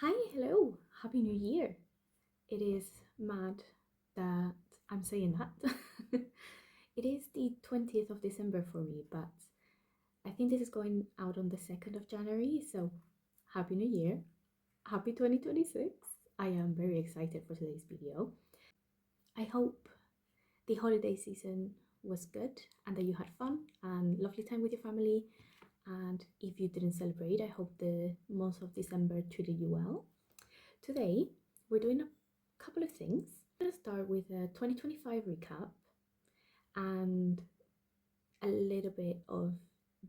Hi, hello, Happy New Year. It is mad that I'm saying that. It is the 20th of December for me, but I think this is going out on the 2nd of January, so Happy New Year. Happy 2026. I am very excited for today's video. I hope the holiday season was good and that you had fun and lovely time with your family. And if you didn't celebrate, I hope the month of December treated you well. Today, we're doing a couple of things. I'm going to start with a 2025 recap and a little bit of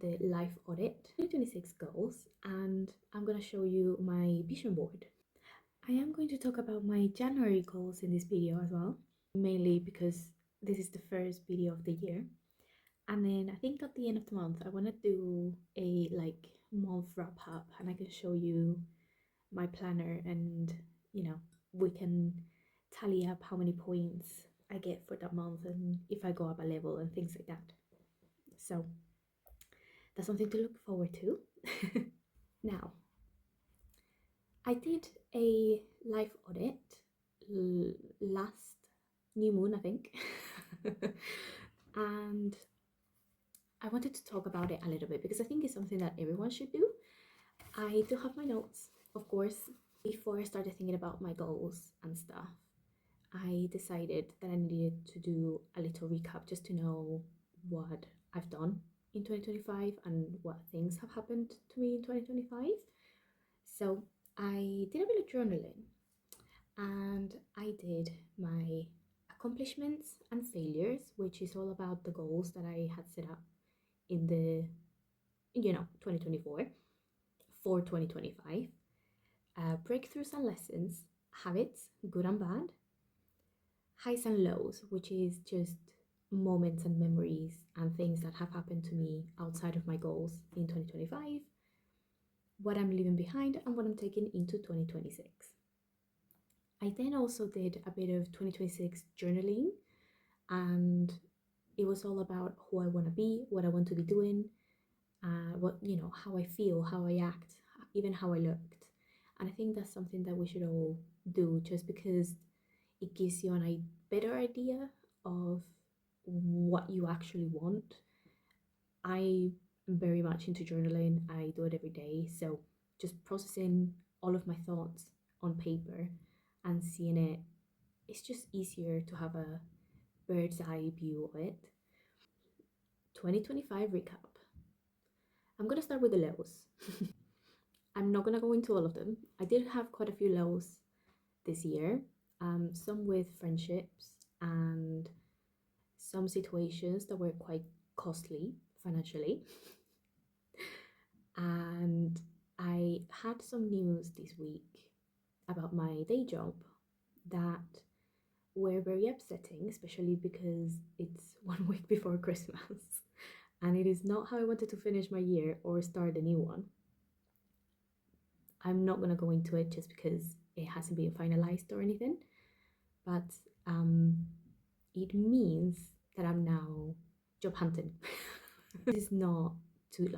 the life audit, 2026 goals, and I'm going to show you my vision board. I am going to talk about my January goals in this video as well, mainly because this is the first video of the year. And then I think at the end of the month, I want to do a month wrap up and I can show you my planner and we can tally up how many points I get for that month and if I go up a level and things like that. So that's something to look forward to. Now, I did a life audit last new moon, I think. And I wanted to talk about it a little bit because I think it's something that everyone should do. I do have my notes, of course. Before I started thinking about my goals and stuff, I decided that I needed to do a little recap just to know what I've done in 2025 and what things have happened to me in 2025. So I did a bit of journaling and I did my accomplishments and failures, which is all about the goals that I had set up in the 2024 for 2025. Breakthroughs and lessons, habits, good and bad, highs and lows, which is just moments and memories and things that have happened to me outside of my goals in 2025, what I'm leaving behind, and what I'm taking into 2026. I then also did a bit of 2026 journaling, and it was all about who I want to be, what I want to be doing, how I feel, how I act, even how I looked. And I think that's something that we should all do just because it gives you a better idea of what you actually want. I am very much into journaling, I do it every day. So just processing all of my thoughts on paper and seeing it, it's just easier to have a bird's eye view of it. 2025 recap. I'm gonna start with the lows. I'm not gonna go into all of them. I did have quite a few lows this year, some with friendships and some situations that were quite costly financially. And I had some news this week about my day job that were very upsetting, especially because it's 1 week before Christmas and it is not how I wanted to finish my year or start a new one. I'm not going to go into it just because it hasn't been finalized or anything, but it means that I'm now job hunting. This is not to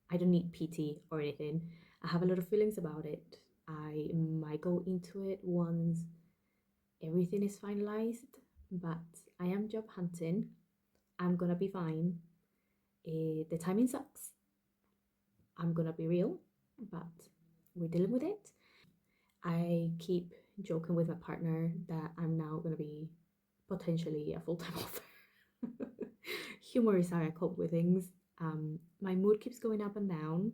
I don't need PT or anything. I have a lot of feelings about it. I might go into it once everything is finalized, but I am job hunting. I'm gonna be fine. The timing sucks. I'm gonna be real, but we're dealing with it. I keep joking with my partner that I'm now gonna be potentially a full-time author. Humor is how I cope with things. My mood keeps going up and down,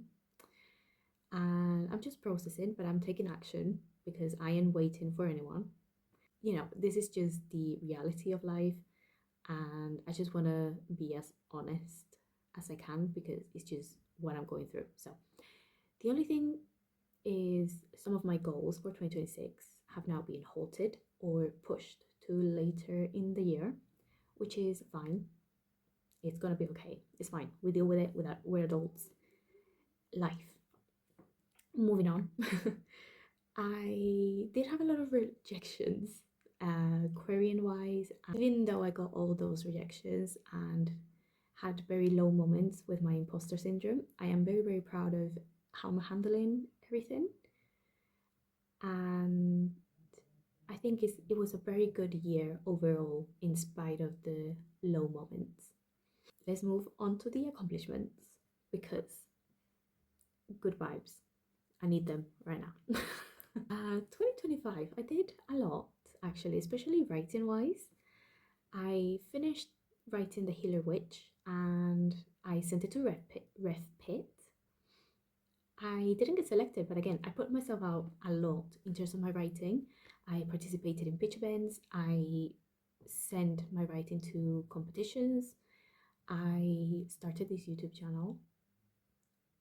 and I'm just processing, but I'm taking action because I ain't waiting for anyone. This is just the reality of life, and I just want to be as honest as I can because it's just what I'm going through. So, the only thing is some of my goals for 2026 have now been halted or pushed to later in the year, which is fine. It's gonna be okay. It's fine. We deal with it. We're adults. Life. Moving on. I did have a lot of rejections, querying wise. Even though I got all those rejections and had very low moments with my imposter syndrome, I am very, very proud of how I'm handling everything. And I think it was a very good year overall, in spite of the low moments. Let's move on to the accomplishments because good vibes. I need them right now. 2025, I did a lot actually, especially writing wise. I finished writing The Healer Witch and I sent it to Ref Pit. I didn't get selected, but again, I put myself out a lot in terms of my writing. I participated in pitch events, I sent my writing to competitions, I started this YouTube channel,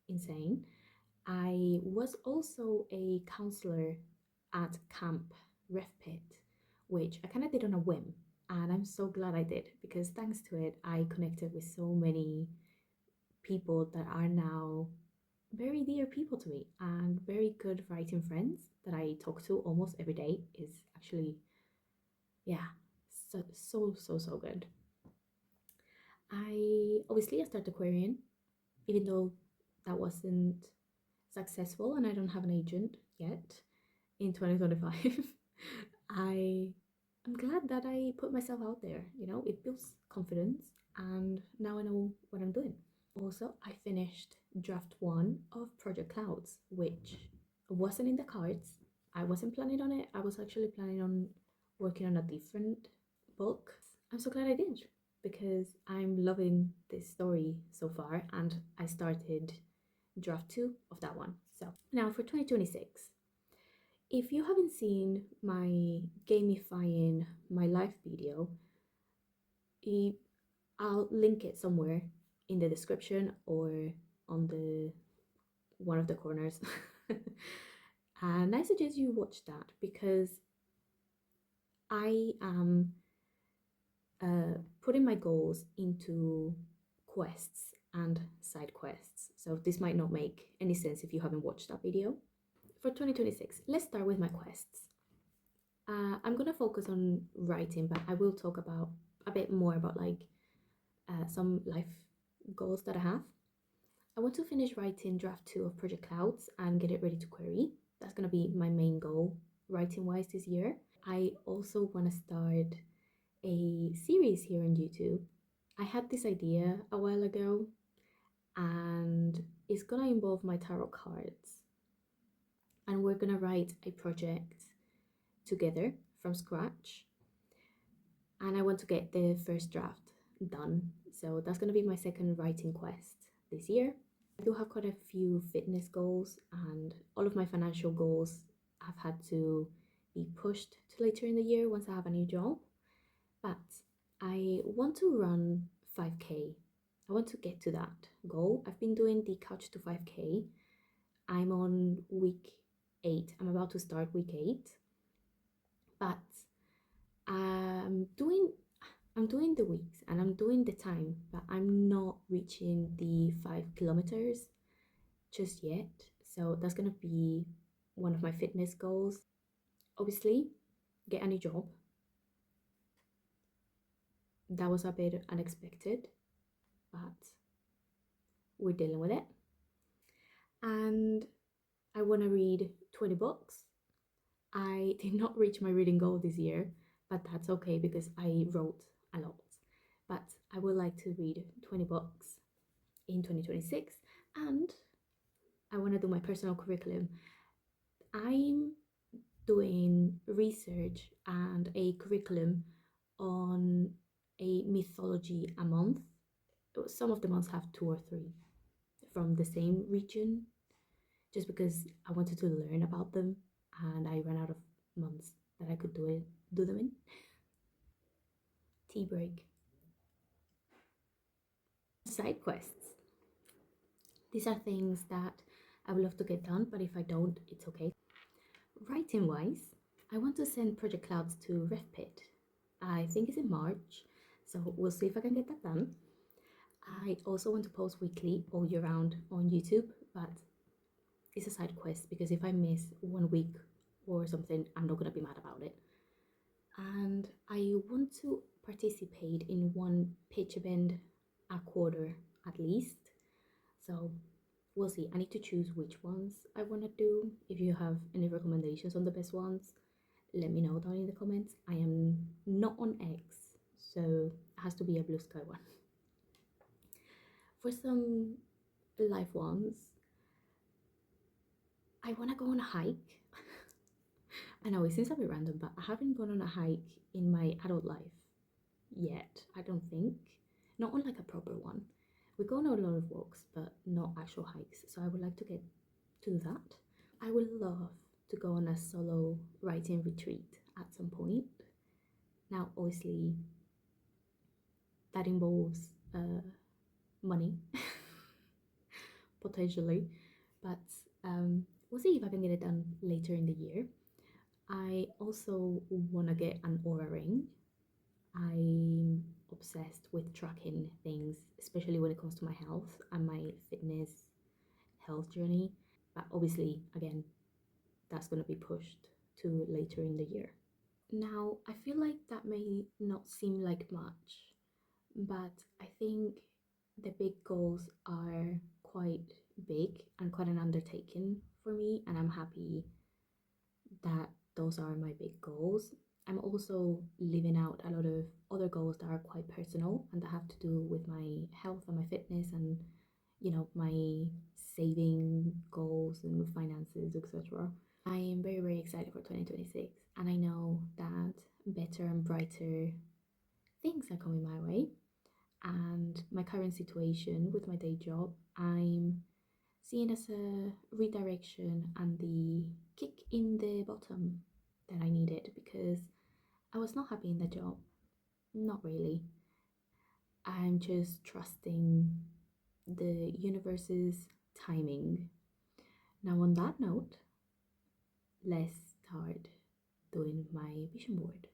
insane. I was also a counselor at Camp Ref Pit, which I kind of did on a whim. And I'm so glad I did because thanks to it, I connected with so many people that are now very dear people to me and very good writing friends that I talk to almost every day is actually, yeah, so good. I started querying, even though that wasn't successful and I don't have an agent yet in 2025. I'm glad that I put myself out there, it builds confidence and now I know what I'm doing. Also, I finished draft one of Project Clouds, which wasn't in the cards. I wasn't planning on it. I was actually planning on working on a different book. I'm so glad I did because I'm loving this story so far and I started draft two of that one. So now for 2026, if you haven't seen my gamifying my life video, I'll link it somewhere in the description or on the one of the corners. And I suggest you watch that because I am putting my goals into quests and side quests. So this might not make any sense if you haven't watched that video. For 2026, let's start with my quests. I'm gonna focus on writing, but I will talk about a bit more about like some life goals that I have. I want to finish writing draft two of Project Clouds and get it ready to query. That's gonna be my main goal writing wise this year. I also want to start a series here on YouTube. I had this idea a while ago and it's gonna involve my tarot cards. And we're gonna write a project together from scratch. And I want to get the first draft done. So that's gonna be my second writing quest this year. I do have quite a few fitness goals and all of my financial goals have had to be pushed to later in the year once I have a new job. But I want to run 5K. I want to get to that goal. I've been doing the Couch to 5K. I'm on week 8. I'm about to start week 8. But I'm doing the weeks and I'm doing the time, but I'm not reaching the 5 kilometers just yet. So that's gonna be one of my fitness goals. Obviously, get a new job. That was a bit unexpected, but we're dealing with it. And I want to read 20 books. I did not reach my reading goal this year, but that's okay because I wrote a lot. But I would like to read 20 books in 2026 and I want to do my personal curriculum. I'm doing research and a curriculum on a mythology a month. Some of the months have 2 or 3 from the same region, just because I wanted to learn about them and I ran out of months that I could do them in. Tea break. Side quests. These are things that I would love to get done, but if I don't, it's okay. Writing wise, I want to send Project Clouds to RefPit. I think it's in March, so we'll see if I can get that done. I also want to post weekly all year round on YouTube, but it's a side quest because if I miss 1 week or something, I'm not gonna be mad about it. And I want to participate in one pitch event a quarter at least. So we'll see. I need to choose which ones I want to do. If you have any recommendations on the best ones, let me know down in the comments. I am not on X, so it has to be a blue sky one. For some life ones, I want to go on a hike. I know it seems a bit random, but I haven't gone on a hike in my adult life yet, I don't think. Not on like a proper one. We go on a lot of walks, but not actual hikes. So I would like to get to that. I would love to go on a solo writing retreat at some point. Now, obviously, that involves money, potentially, but we'll see if I can get it done later in the year. I also want to get an aura ring. I'm obsessed with tracking things, especially when it comes to my health and my fitness health journey. But obviously, again, that's going to be pushed to later in the year. Now, I feel like that may not seem like much, but I think the big goals are quite big and quite an undertaking for me, and I'm happy that those are my big goals. I'm also living out a lot of other goals that are quite personal and that have to do with my health and my fitness and, you know, my saving goals and finances, etc. I am very, very excited for 2026, and I know that better and brighter things are coming my way. And my current situation with my day job, I'm seeing as a redirection and the kick in the bottom that I needed, because I was not happy in the job. Not really. I'm just trusting the universe's timing. Now, on that note, let's start doing my vision board.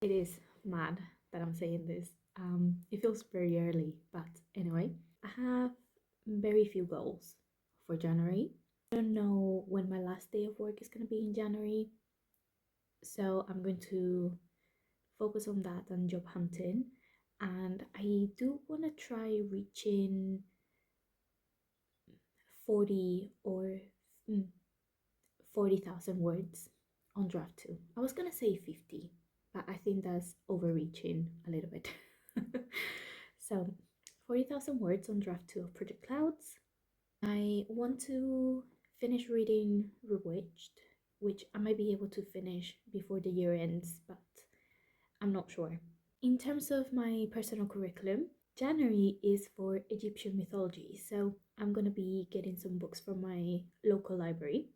It is mad that I'm saying this. It feels very early, but anyway, I have very few goals for January. I don't know when my last day of work is going to be in January, so I'm going to focus on that and job hunting. And I do want to try reaching 40 or 40,000 words on draft 2. I was gonna say 50, but I think that's overreaching a little bit. So 40,000 words on draft 2 of Project Clouds. I want to finish reading Rewitched, which I might be able to finish before the year ends, but I'm not sure. In terms of my personal curriculum, January is for Egyptian mythology, so I'm gonna be getting some books from my local library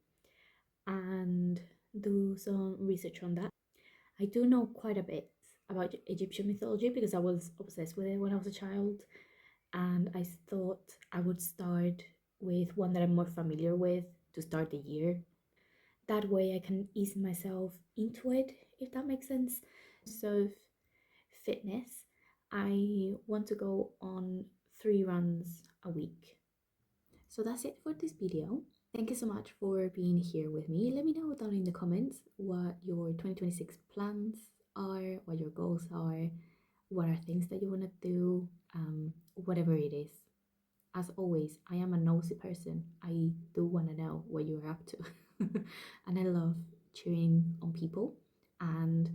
and do some research on that. I do know quite a bit about Egyptian mythology because I was obsessed with it when I was a child, and I thought I would start with one that I'm more familiar with to start the year. That way I can ease myself into it, if that makes sense. So, fitness, I want to go on 3 runs a week. So that's it for this video. Thank you so much for being here with me. Let me know down in the comments what your 2026 plans are, what your goals are, what are things that you want to do, whatever it is. As always, I am a nosy person. I do want to know what you're up to. And I love cheering on people. And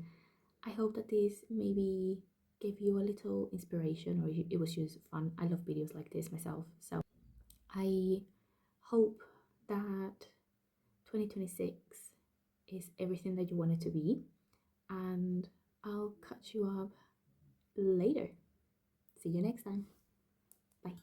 I hope that this maybe gave you a little inspiration, or it was just fun. I love videos like this myself. So I hope that 2026 is everything that you want it to be, and I'll catch you up later. See you next time. Bye.